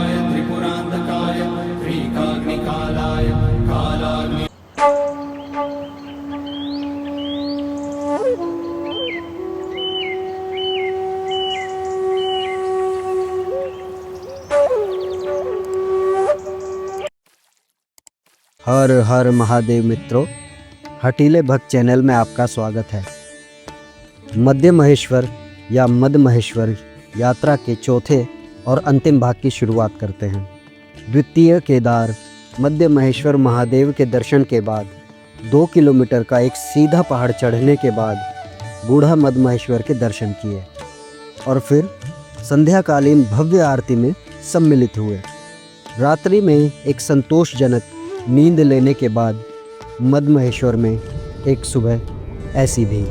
त्र्यम्बकाय त्रिपुरान्तकाय त्रिकाग्निकालाय कालाग्नि। हर हर महादेव मित्रों, हटीले भक्त चैनल में आपका स्वागत है। मध्य महेश्वर या मद महेश्वर यात्रा के चौथे और अंतिम भाग की शुरुआत करते हैं। द्वितीय केदार मध्य महेश्वर महादेव के दर्शन के बाद 2 किलोमीटर का एक सीधा पहाड़ चढ़ने के बाद बूढ़ा मद महेश्वर के दर्शन किए और फिर संध्याकालीन भव्य आरती में सम्मिलित हुए। रात्रि में एक संतोषजनक नींद लेने के बाद मद महेश्वर में एक सुबह ऐसी भी।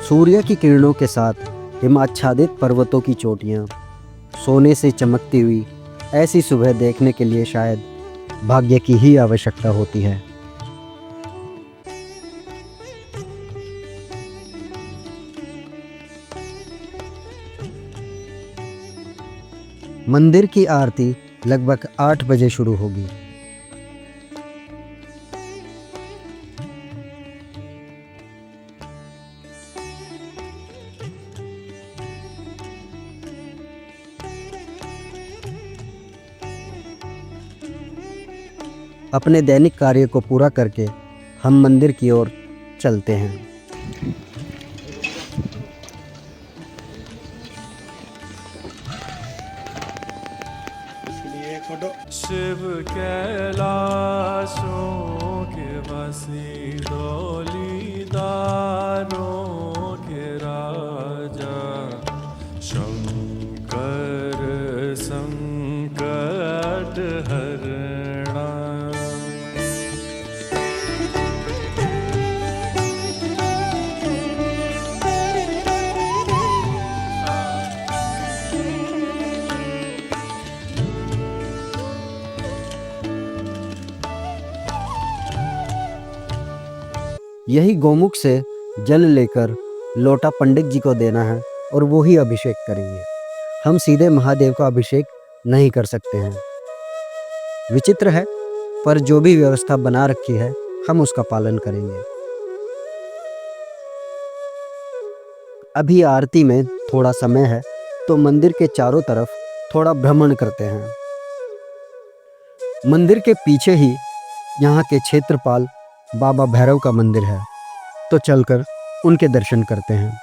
सूर्य की किरणों के साथ हिमाच्छादित पर्वतों की चोटियां सोने से चमकती हुई ऐसी सुबह देखने के लिए शायद भाग्य की ही आवश्यकता होती है। मंदिर की आरती लगभग 8 बजे शुरू होगी। अपने दैनिक कार्य को पूरा करके हम मंदिर की ओर चलते हैं। शिव कैलाशों के वासी डोलीदारों के राजा शंकर संकट हरणा। यही गौमुख से जल लेकर लोटा पंडित जी को देना है और वो ही अभिषेक करेंगे। हम सीधे महादेव का अभिषेक नहीं कर सकते हैं। विचित्र है, पर जो भी व्यवस्था बना रखी है हम उसका पालन करेंगे। अभी आरती में थोड़ा समय है तो मंदिर के चारों तरफ थोड़ा भ्रमण करते हैं। मंदिर के पीछे ही यहाँ के क्षेत्रपाल बाबा भैरव का मंदिर है, तो चलकर उनके दर्शन करते हैं।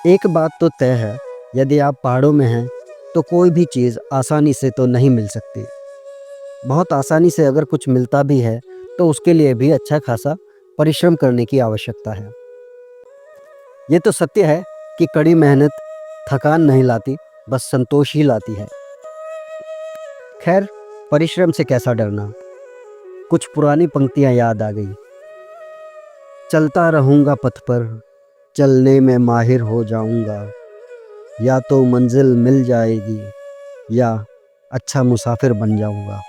एक बात तो तय है, यदि आप पहाड़ों में हैं तो कोई भी चीज़ आसानी से तो नहीं मिल सकती। बहुत आसानी से अगर कुछ मिलता भी है तो उसके लिए भी अच्छा खासा परिश्रम करने की आवश्यकता है। ये तो सत्य है कि कड़ी मेहनत थकान नहीं लाती, बस संतोष ही लाती है। खैर, परिश्रम से कैसा डरना। कुछ पुरानी पंक्तियां याद आ गई। चलता रहूँगा पथ पर, चलने में माहिर हो जाऊँगा, या तो मंजिल मिल जाएगी या अच्छा मुसाफिर बन जाऊँगा।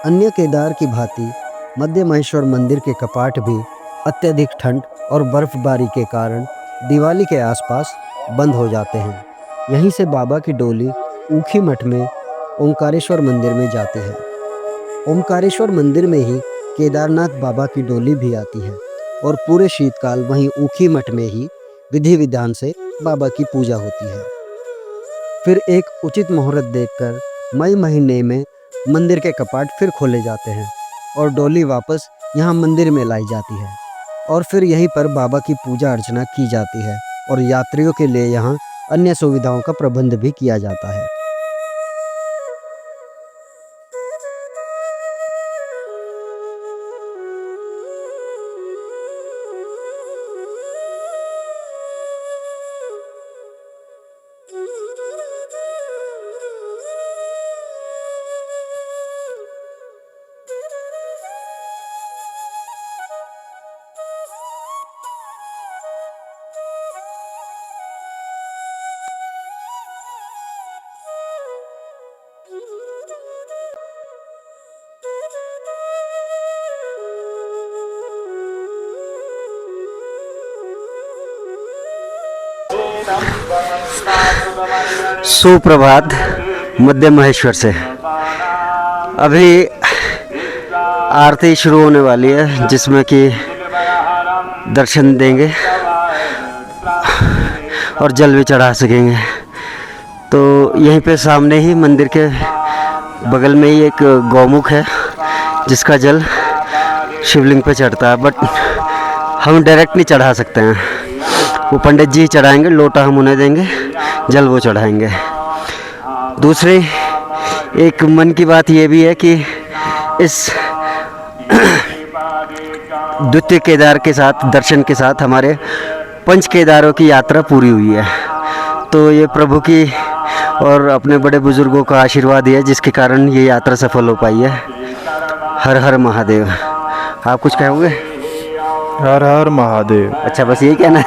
अन्य केदार की भांति मध्य महेश्वर मंदिर के कपाट भी अत्यधिक ठंड और बर्फबारी के कारण दिवाली के आसपास बंद हो जाते हैं। यहीं से बाबा की डोली ऊखी मठ में ओंकारेश्वर मंदिर में जाती है। ओंकारेश्वर मंदिर में ही केदारनाथ बाबा की डोली भी आती है और पूरे शीतकाल वहीं ऊखी मठ में ही विधि विधान से बाबा की पूजा होती है। फिर एक उचित मुहूर्त देखकर मई महीने में मंदिर के कपाट फिर खोले जाते हैं और डोली वापस यहाँ मंदिर में लाई जाती है और फिर यहीं पर बाबा की पूजा अर्चना की जाती है और यात्रियों के लिए यहाँ अन्य सुविधाओं का प्रबंध भी किया जाता है। सुप्रभात मध्य महेश्वर से। अभी आरती शुरू होने वाली है जिसमें कि दर्शन देंगे और जल भी चढ़ा सकेंगे। तो यहीं पे सामने ही मंदिर के बगल में ही एक गौमुख है जिसका जल शिवलिंग पे चढ़ता है, बट हम डायरेक्ट नहीं चढ़ा सकते हैं। वो पंडित जी चढ़ाएंगे, लोटा हम उन्हें देंगे, जल वो चढ़ाएंगे। दूसरी एक मन की बात ये भी है कि इस द्वितीय केदार के साथ दर्शन के साथ हमारे पंच केदारों की यात्रा पूरी हुई है। तो ये प्रभु की और अपने बड़े बुजुर्गों का आशीर्वाद है जिसके कारण ये यात्रा सफल हो पाई है। हर हर महादेव। आप कुछ कहोगे? हर हर महादेव। अच्छा, बस यही कहना है।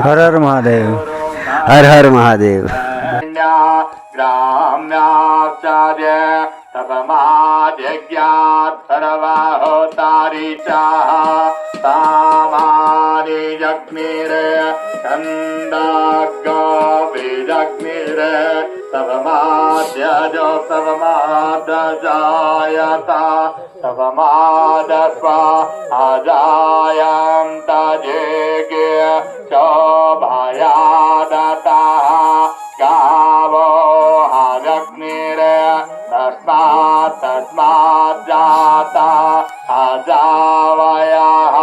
हर हर महादेव। हर हर महादेव। ग्राम्याचार्य तपमाद्यज्ञात् सर्वहोतारि चाः तामानि जग्निरे छन्दाग्गो विजग्निरे तपमाद्यजो तपमादजायता तपमादस्वा अजायन्त जेगे शोभयादताः गावो हव्यग्निरे तस्मात् जाता अजावयः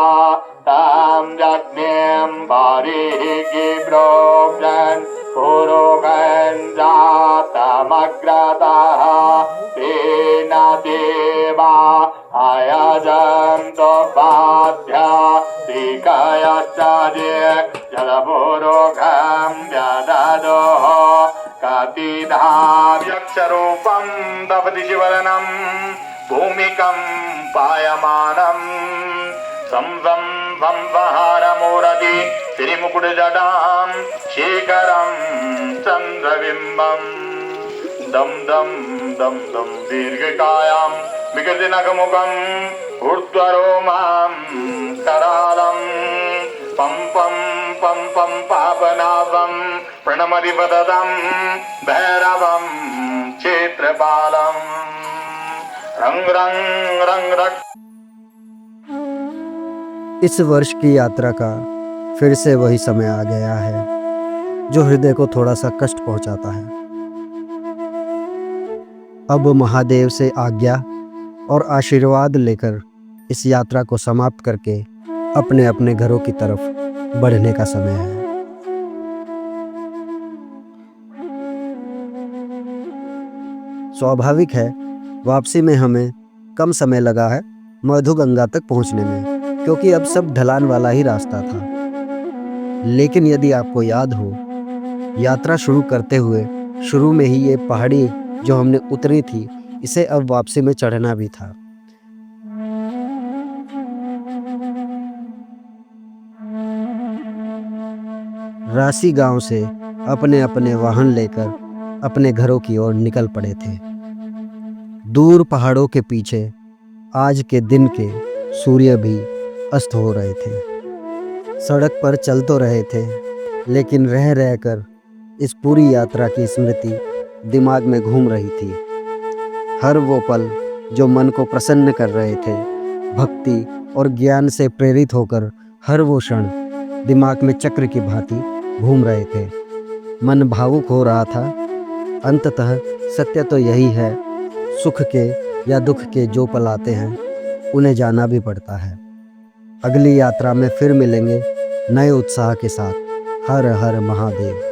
तं यज्ञं बर्हिः प्रोक्षन् पुरोगन् जातमग्रतः तेन देवा अयजन्तो बाध्या श्रीकयश्चर्ये जलपुरोगं व्यददोः कतिधाव्यक्षरूपं तपति शिवलनं भूमिकं पायमानम् संवं वं वहारमूरति श्रीमुकुटजटां शेखरं चन्द्रबिम्बम् दं दं दं दं दीर्घकायां विकृतिनखमुखम् ऊर्ध्वरोमां करालं पं पं पं पं पापनाभं प्रणमधिपततं भैरवं क्षेत्रपालं रंग रंग रंग रंग। इस वर्ष की यात्रा का फिर से वही समय आ गया है जो हृदय को थोड़ा सा कष्ट पहुंचाता है। अब महादेव से आज्ञा और आशीर्वाद लेकर इस यात्रा को समाप्त करके अपने अपने घरों की तरफ बढ़ने का समय है। स्वाभाविक है वापसी में हमें कम समय लगा है मधुगंगा तक पहुंचने में, क्योंकि अब सब ढलान वाला ही रास्ता था। लेकिन यदि आपको याद हो, यात्रा शुरू करते हुए शुरू में ही ये पहाड़ी जो हमने उतरी थी, इसे अब वापसी में चढ़ना भी था। राशि गांव से अपने अपने वाहन लेकर अपने घरों की ओर निकल पड़े थे। दूर पहाड़ों के पीछे आज के दिन के सूर्य भी अस्त हो रहे थे। सड़क पर चल तो रहे थे, लेकिन रह रहकर इस पूरी यात्रा की स्मृति दिमाग में घूम रही थी। हर वो पल जो मन को प्रसन्न कर रहे थे, भक्ति और ज्ञान से प्रेरित होकर हर वो क्षण दिमाग में चक्र की भांति घूम रहे थे। मन भावुक हो रहा था। अंततः सत्य तो यही है, सुख के या दुख के जो पल आते हैं उन्हें जाना भी पड़ता है। अगली यात्रा में फिर मिलेंगे नए उत्साह के साथ। हर हर महादेव।